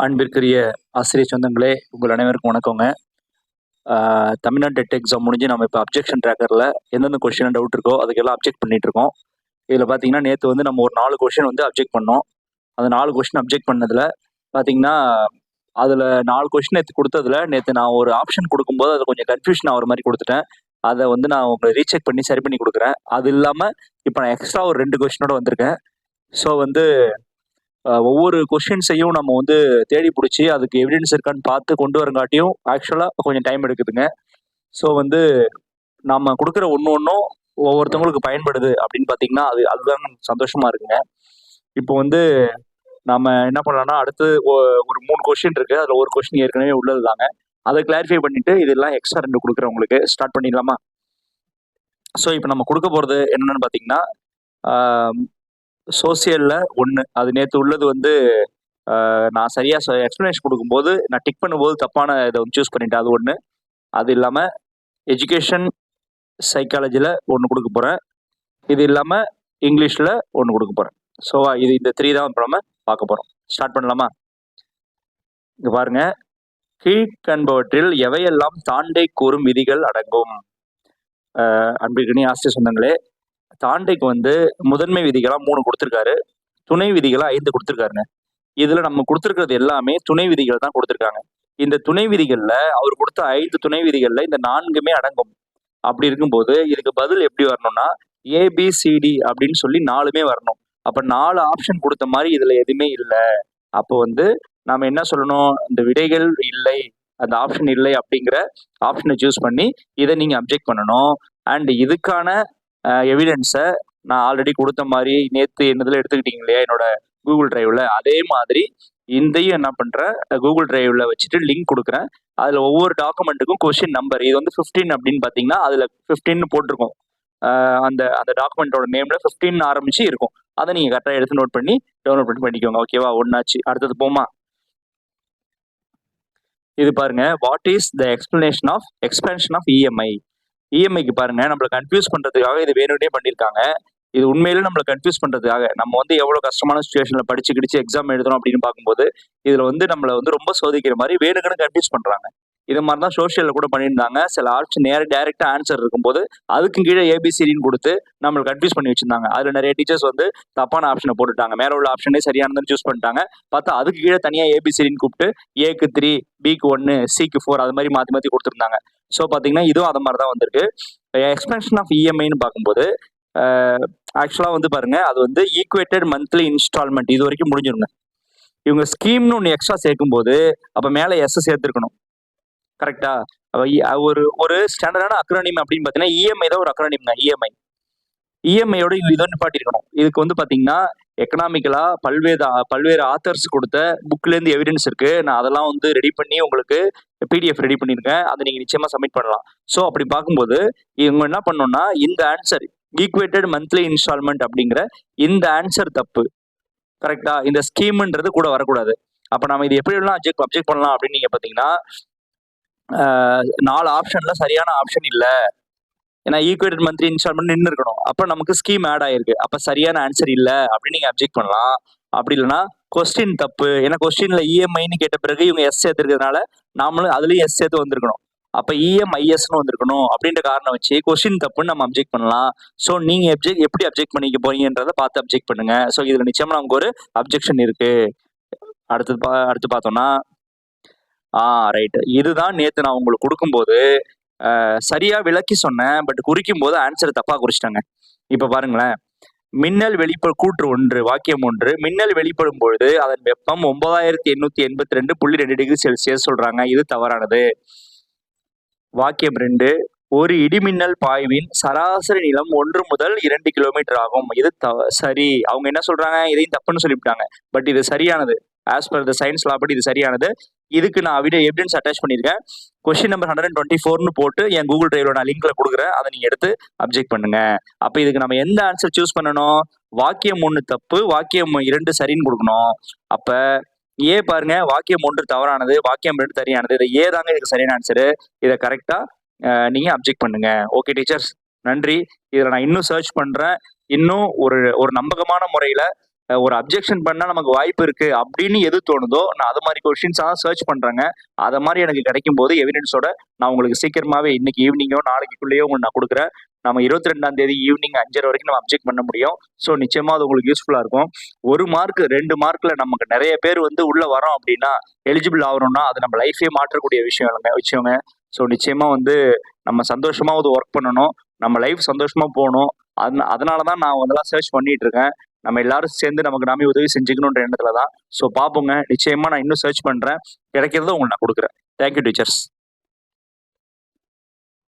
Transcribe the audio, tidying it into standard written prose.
அன்பிற்குரிய ஆசிரியர் சொந்தங்களே, உங்கள் அனைவருக்கும் வணக்கங்க. தமிழ்நாடு டெட் எக்ஸாம் முடிஞ்சு நம்ம இப்போ அப்ஜெக்ஷன் ட்ராக்கரில் எந்தெந்த கொஸ்டின் டவுட் இருக்கோ அதுக்கெல்லாம் அப்ஜெக்ட் பண்ணிட்டு இருக்கோம். இதில் பார்த்தீங்கன்னா நேற்று வந்து நம்ம ஒரு 4 கொஸ்டின் வந்து அப்ஜெக்ட் பண்ணோம். அந்த 4 கொஸ்டின் அப்ஜெக்ட் பண்ணதில் பார்த்தீங்கன்னா அதில் 4 கொஸ்டின் நேற்று கொடுத்ததில் நேற்று நான் ஒரு ஆப்ஷன் கொடுக்கும்போது அது கொஞ்சம் கன்ஃபியூஷன் ஆகிற மாதிரி கொடுத்துட்டேன். அதை வந்து நான் உங்களை ரீசெக் பண்ணி சரி பண்ணி கொடுக்குறேன். அது இல்லாமல் இப்போ நான் எக்ஸ்ட்ரா ஒரு 2 கொஸ்டினோட வந்திருக்கேன். ஸோ வந்து ஒவ்வொரு கொஸ்டின்ஸையும் நம்ம வந்து தேடி பிடிச்சி அதுக்கு எவிடன்ஸ் இருக்கான்னு பார்த்து கொண்டு வரங்காட்டியும் ஆக்சுவலாக கொஞ்சம் டைம் எடுக்குதுங்க. ஸோ வந்து நம்ம கொடுக்குற ஒன்றும் ஒவ்வொருத்தவங்களுக்கு பயன்படுது அப்படின்னு பார்த்தீங்கன்னா அதுதான் சந்தோஷமா இருக்குங்க. இப்போ வந்து நம்ம என்ன பண்ணலாம்னா அடுத்து ஒரு 3 கொஸ்டின் இருக்கு. அதில் ஒரு கொஸ்டின் ஏற்கனவே உள்ளது தாங்க. அதை கிளாரிஃபை பண்ணிட்டு இதெல்லாம் எக்ஸ்ட்ரா 2 கொடுக்குறேன் உங்களுக்கு. ஸ்டார்ட் பண்ணிடலாமா? ஸோ இப்போ நம்ம கொடுக்க போகிறது என்னன்னு பார்த்தீங்கன்னா சோசியலில் 1. அது நேற்று உள்ளது வந்து நான் சரியாக எக்ஸ்ப்ளனேஷன் கொடுக்கும்போது நான் டிக் பண்ணும்போது தப்பான இதை வந்து சூஸ் பண்ணிட்டேன். அது 1. அது இல்லாமல் எஜுகேஷன் சைக்காலஜியில் 1 கொடுக்க போகிறேன். இது இல்லாமல் இங்கிலீஷில் 1 கொடுக்க போகிறேன். ஸோ இது இந்த 3 தான் இப்போ நம்ம பார்க்க போகிறோம். ஸ்டார்ட் பண்ணலாமா? இங்கே பாருங்க, கீழ்கண்பவற்றில் எவையெல்லாம் தாண்டை கூறும் விதிகள் அடங்கும்? அன்பிற்கினி ஆசிரியர் சொந்தங்களே, தாண்டைக்கு வந்து முதன்மை விதிகளா 3 கொடுத்துருக்காரு, துணை விதிகளா 5 கொடுத்துருக்காருங்க. இதுல நம்ம கொடுத்துருக்கிறது எல்லாமே துணை விதிகள் தான் கொடுத்துருக்காங்க. இந்த துணை விதிகள்ல அவர் கொடுத்த 5 துணை விதிகள்ல இந்த 4மே அடங்கும். அப்படி இருக்கும்போது இதுக்கு பதில் எப்படி வரணும்னா ABCD அப்படின்னு சொல்லி 4மே வரணும். அப்ப 4 ஆப்ஷன் கொடுத்த மாதிரி இதுல எதுவுமே இல்லை. அப்போ வந்து நாம என்ன சொல்லணும்? இந்த விடைகள் இல்லை, அந்த ஆப்ஷன் இல்லை அப்படிங்கிற ஆப்ஷனை சூஸ் பண்ணி இதை நீங்க அப்ஜெக்ட் பண்ணணும். அண்ட் இதுக்கான எவிடன்ஸை நான் ஆல்ரெடி கொடுத்த மாதிரி நேற்று என்னதுல எடுத்துக்கிட்டீங்க இல்லையா என்னோட கூகுள் டிரைவ்ல, அதே மாதிரி இதையும் என்ன பண்றேன், கூகுள் டிரைவ்ல வச்சுட்டு லிங்க் கொடுக்குறேன். அதுல ஒவ்வொரு டாக்குமெண்ட்டுக்கும் கொஸ்டின் நம்பர், இது வந்து 15 அப்படின்னு பாத்தீங்கன்னா அதுல 15 போட்டிருக்கும். அந்த அந்த டாக்குமெண்டோட நேம்ல 15 ஆரம்பிச்சு இருக்கும். அதை நீங்க கரெக்டாக எடுத்து நோட் பண்ணி டவுன்லோட் பண்ணி பண்ணிக்கோங்க. ஓகேவா? ஒன்னாச்சு. அடுத்தது போமா? இது பாருங்க, what is the expansion of EMI? இஎம்ஐக்கு பாருங்க, நம்மளை கன்ஃபியூஸ் பண்றதுக்காக இது வேணும்னே பண்ணியிருக்காங்க. இது உண்மையிலே நம்மளை கன்ஃபியூஸ் பண்றதுக்காக. நம்ம வந்து எவ்வளவு கஷ்டமான சுச்சுவேஷன்ல படிச்சு கிடிச்சு எக்ஸாம் எழுதணும் அப்படின்னு பார்க்கும்போது இதுல வந்து நம்மளை வந்து ரொம்ப சோதிக்கிற மாதிரி வேணுங்கன்னு கன்ஃபியூஸ் பண்றாங்க. இது மாதிரி தான் சோஷியல்ல கூட பண்ணியிருந்தாங்க. சில ஆப்ஷன் டைரக்டா ஆன்சர் இருக்கும்போது அதுக்கு கீழே ABCDன்னு கொடுத்து நம்மளை கன்ஃபியூஸ் பண்ணி வச்சிருந்தாங்க. அதுல நிறைய டீச்சர்ஸ் வந்து தப்பான ஆப்ஷனை போட்டுட்டாங்க. மேல உள்ள ஆப்ஷனே சரியானதுன்னு சூஸ் பண்ணிட்டாங்க. பார்த்தா அதுக்கு கீழே தனியா ABCDன்னு கூப்பிட்டு Aக்கு 3, Bக்கு 1, Cக்கு 4 அது மாதிரி மாத்தி மாத்தி கொடுத்துருந்தாங்க. ஸோ பாத்தீங்கன்னா இதுவும் அது மாதிரி தான் வந்திருக்கு. எக்ஸ்பென்ஷன் ஆஃப் இஎம்ஐன்னு பார்க்கும்போது ஆக்சுவலா வந்து பாருங்க, அது வந்து ஈக்குவேட்டட் மந்த்லி இன்ஸ்டால்மெண்ட் இது வரைக்கும் முடிஞ்சிருங்க. இவங்க ஸ்கீம்னு ஒன்று எக்ஸ்ட்ரா சேர்க்கும் போது அப்ப மேல எஸ் சேர்த்திருக்கணும். கரெக்டா? ஒரு ஒரு ஸ்டாண்டர்டான அக்ரோனிம் அப்படின்னு பாத்தீங்கன்னா இஎம்ஐ தான் ஒரு அக்ரோனிம்ங்க. இஎம்ஐயோட இதை நிப்பாட்டிருக்கணும். இதுக்கு வந்து பாத்தீங்கன்னா எக்கனாமிக்கலா பல்வேறு ஆத்தர்ஸ் கொடுத்த புக்ல இருந்து எவிடன்ஸ் இருக்கு. நான் அதெல்லாம் வந்து ரெடி பண்ணி உங்களுக்கு PDF ரெடி பண்ணிருக்கேன். அதை நீங்க நிச்சயமா சப்மிட் பண்ணலாம். ஸோ அப்படி பார்க்கும்போது இவங்க என்ன பண்ணணும்னா இந்த ஆன்சர் ஈக்குவேட்டட் மந்த்லி இன்ஸ்டால்மெண்ட் அப்படிங்கிற இந்த ஆன்சர் தப்பு. கரெக்டா? இந்த ஸ்கீம்ன்றது கூட வரக்கூடாது. அப்ப நம்ம இது எப்படி எல்லாம் அப்ஜெக்ட் பண்ணலாம் அப்படின்னு நீங்க பாத்தீங்கன்னா 4 ஆப்ஷன்ல சரியான ஆப்ஷன் இல்ல. ஏன்னா ஈக்குவேட்டட் மந்த்லி இன்ஸ்டால்மெண்ட் நின்று இருக்கணும். அப்ப நமக்கு ஸ்கீம் ஆட் ஆயிருக்கு. அப்ப சரியான ஆன்சர் இல்ல அப்படின்னு நீங்க அப்ஜெக்ட் பண்ணலாம். அப்படி இல்லைன்னா கொஸ்டின் தப்பு. ஏன்னா கொஸ்டின்ல இஎம்ஐன்னு கேட்ட பிறகு இவங்க எஸ் சேர்த்துருக்கிறதுனால நாமளும் அதுலயும் எஸ் சேர்த்து வந்திருக்கணும். அப்ப இஎம்ஐஎஸ்ன்னு வந்திருக்கணும். அப்படின்ற காரணம் வச்சு கொஸ்டின் தப்புன்னு நம்ம அப்ஜெக்ட் பண்ணலாம். ஸோ நீங்க எப்படி அப்ஜெக்ட் பண்ணிக்க போறீங்கன்றத பார்த்து அப்ஜெக்ட் பண்ணுங்க. ஸோ இதுல நிச்சயமா நமக்கு ஒரு அப்ஜெக்ஷன் இருக்கு. அடுத்து பார்த்தோம்னா ரைட், இதுதான் நேத்து நான் உங்களுக்கு கொடுக்கும்போது சரியா விளக்கி சொன்னேன். பட் குறிக்கும் போது ஆன்சர் தப்பா குறிச்சிட்டாங்க. இப்ப பாருங்களேன், மின்னல் கூற்று 1 வாக்கியம் 1, மின்னல் வெளிப்படும் பொழுது அதன் வெப்பம் 9882.2 டிகிரி செல்சியஸ் சொல்றாங்க. இது தவறானது. வாக்கியம் 2, ஒரு இடிமின்னல் பாய்வின் சராசரி நீளம் 1 முதல் 2 கிலோமீட்டர் ஆகும். இது சரி. அவங்க என்ன சொல்றாங்க? இதையும் தப்புன்னு சொல்லிவிட்டாங்க. பட் இது சரியானது. ஆஸ் பர் த சயின்ஸ் லா படி இது சரியானது. இதுக்கு நான் எவிடன்ஸ் அட்டாச் பண்ணியிருக்கேன். கொஸ்டின் நம்பர் 124ன்னு போட்டு என் கூகுள் டிரைவ்ல நான் லிங்க்ல கொடுக்குறேன். அதை நீங்க எடுத்து அப்ஜெக்ட் பண்ணுங்க. அப்ப இதுக்கு நம்ம எந்த ஆன்சர் சூஸ் பண்ணணும்? வாக்கியம் 1 தப்பு, வாக்கியம் 2 சரின்னு கொடுக்கணும். அப்ப ஏ பாருங்க, வாக்கியம் 1 தவறானது, வாக்கியம் 2 சரியானது. இதை ஏ தாங்க இதுக்கு சரியான ஆன்சரு. இதை கரெக்டா நீங்க அப்ஜெக்ட் பண்ணுங்க. ஓகே டீச்சர்ஸ், நன்றி. இதுல நான் இன்னும் சர்ச் பண்றேன். இன்னும் ஒரு நம்பகமான முறையில ஒரு அப்ஜெக்ஷன் பண்ணா நமக்கு வாய்ப்பு இருக்கு அப்படின்னு எது தோணுதோ நான் அது மாதிரி கொஸ்டின்ஸா சர்ச் பண்றேங்க. அத மாதிரி எனக்கு கிடைக்கும் போது எவிடன்ஸோட நான் உங்களுக்கு சீக்கிரமாவே இன்னைக்கு ஈவினிங்கோ நாளைக்குள்ளேயோ உங்களுக்கு நான் கொடுக்குறேன். நம்ம 22ஆம் தேதி ஈவினிங் 5:30 வரைக்கும் நம்ம அப்ஜெக்ட் பண்ண முடியும். ஸோ நிச்சயமா அது உங்களுக்கு யூஸ்ஃபுல்லா இருக்கும். 1 மார்க் 2 மார்க்ல நமக்கு நிறைய பேர் வந்து உள்ள வரோம் அப்படின்னா எலிஜிபிள் ஆகிறோம்னா அது நம்ம லைஃபே மாற்றக்கூடிய விஷயங்க. ஸோ நிச்சயமா வந்து நம்ம சந்தோஷமா ஒர்க் பண்ணணும். நம்ம லைஃப் சந்தோஷமா போகணும். அதனால தான் நான் அதெல்லாம் சர்ச் பண்ணிட்டு இருக்கேன். நம்ம எல்லாரும் சேர்ந்து நமக்கு நாமே உதவி செஞ்சுக்கணுன்ற எண்ணத்துல தான். ஸோ பார்ப்போங்க. நிச்சயமா நான் இன்னும் சர்ச் பண்றேன். கிடைக்கிறத உங்களுக்கு நான் கொடுக்குறேன். Thank you teachers.